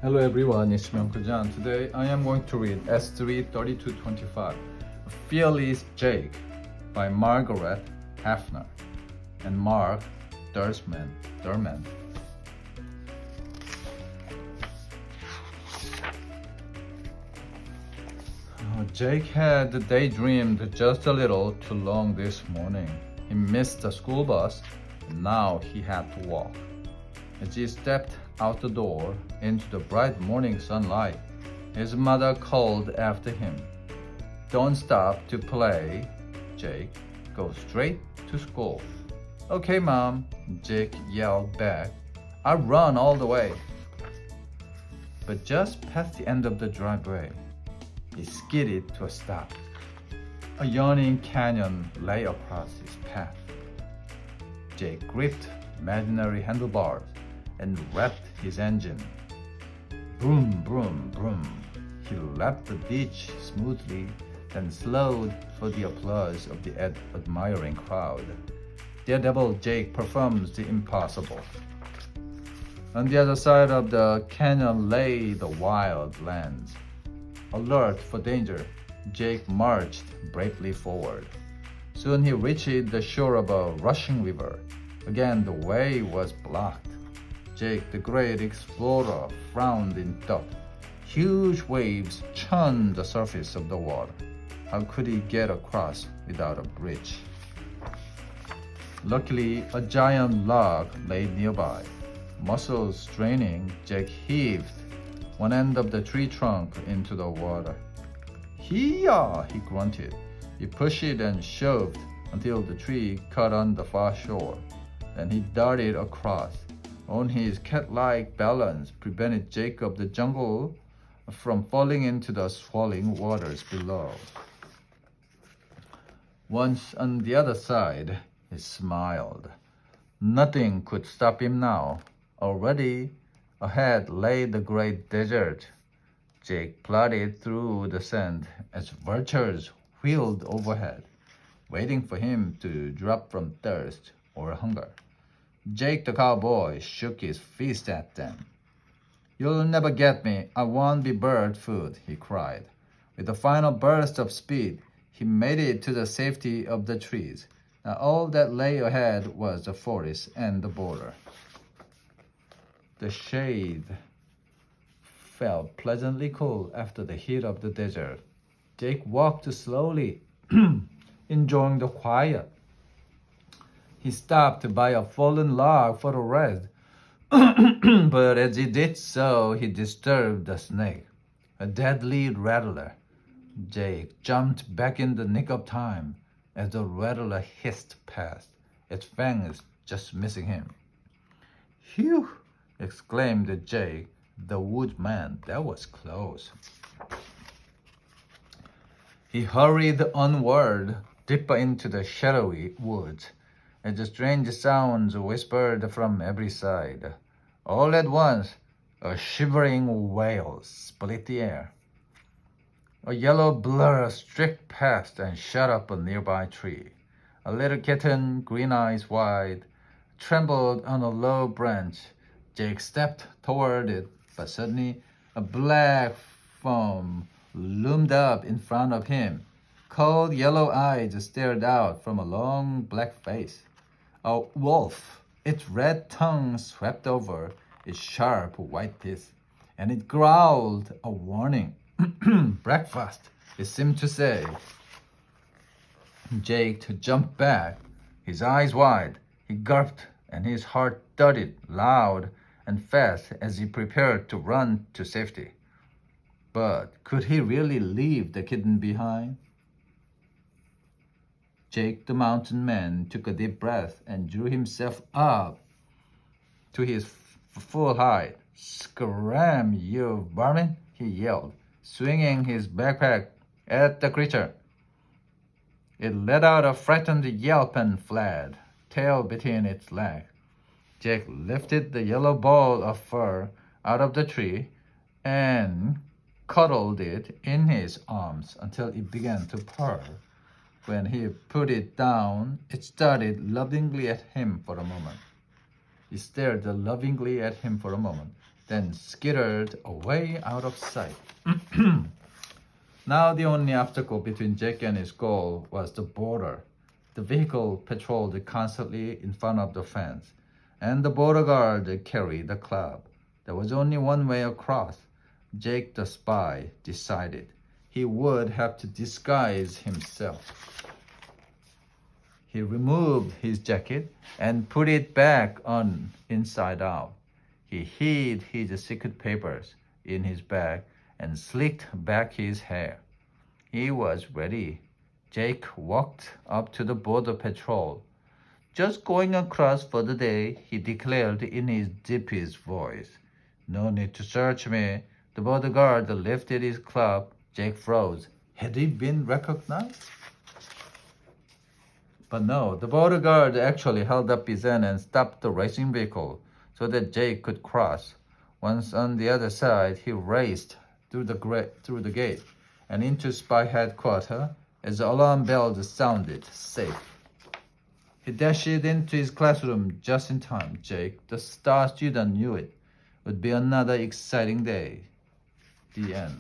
Hello everyone, it's Myung Jan. Today I am going to read S3 3225, Fearless Jake by Margaret Hafner and Mark Durman. Jake had daydreamed just a little too long this morning. He missed the school bus, and now he had to walk. As he stepped out the door into the bright morning sunlight, his mother called after him, "Don't stop to play, Jake. Go straight to school." "Okay, Mom," Jake yelled back. "I'll run all the way." But just past the end of the driveway, he skidded to a stop. A yawning canyon lay across his path. Jake gripped imaginary handlebars and revved his engine. Broom, broom, broom. He left the ditch smoothly, then slowed for the applause of the admiring crowd. Daredevil Jake performs the impossible. On the other side of the canyon lay the wild lands. Alert for danger, Jake marched bravely forward. Soon he reached the shore of a rushing river. Again the way was blocked. Jake, the great explorer, frowned in thought. Huge waves churned the surface of the water. How could he get across without a bridge? Luckily, a giant log lay nearby. Muscles straining, Jake heaved one end of the tree trunk into the water. "Hee-yaw!" he grunted. He pushed and shoved until the tree caught on the far shore. Then he darted across. Only his cat-like balance prevented Jake of the jungle from falling into the swirling waters below. Once on the other side, he smiled. Nothing could stop him now. Already ahead lay the great desert. Jake plodded through the sand as vultures wheeled overhead, waiting for him to drop from thirst or hunger. Jake the cowboy shook his fist at them. "You'll never get me. I won't be bird food," he cried. With a final burst of speed, he made it to the safety of the trees. Now all that lay ahead was the forest and the border. The shade felt pleasantly cool after the heat of the desert. Jake walked slowly, enjoying the quiet. He stopped by a fallen log for a rest, but as he did so, he disturbed the snake, a deadly rattler. Jake jumped back in the nick of time as the rattler hissed past, its fangs just missing him. "Phew!" exclaimed Jake, the woodman. "That was close." He hurried onward, deeper into the shadowy woods, as the strange sounds whispered from every side. All at once, a shivering wail split the air. A yellow blur streaked past and shot up a nearby tree. A little kitten, green eyes wide, trembled on a low branch. Jake stepped toward it, but suddenly a black form loomed up in front of him. Cold yellow eyes stared out from a long black face. A wolf, its red tongue swept over its sharp white teeth, and it growled a warning. "Breakfast," it seemed to say. Jake jumped back, his eyes wide. He gulped, and his heart thudded loud and fast as he prepared to run to safety. But could he really leave the kitten behind? Jake the mountain man took a deep breath and drew himself up to his full height. "Scram, you varmint!" he yelled, swinging his backpack at the creature. It let out a frightened yelp and fled, tail between its legs. Jake lifted the yellow ball of fur out of the tree and cuddled it in his arms until it began to purr. When he put it down, it stared lovingly at him for a moment. He stared lovingly at him for a moment. then skittered away out of sight. Now the only obstacle between Jake and his goal was the border. The vehicle patrolled constantly in front of the fence, and the border guard carried the club. There was only one way across. Jake the spy decided he would have to disguise himself. He removed his jacket and put it back on inside out. He hid his secret papers in his bag and slicked back his hair. He was ready. Jake walked up to the border patrol. "Just going across for the day," he declared in his deepest voice. "No need to search me." The border guard lifted his club. Jake froze. Had he been recognized? But no, the border guard actually held up his hand and stopped the racing vehicle so that Jake could cross. Once on the other side, he raced through the gate and into spy headquarters as the alarm bells sounded. Safe. He dashed into his classroom just in time. Jake, the star student, knew it would be another exciting day. The end.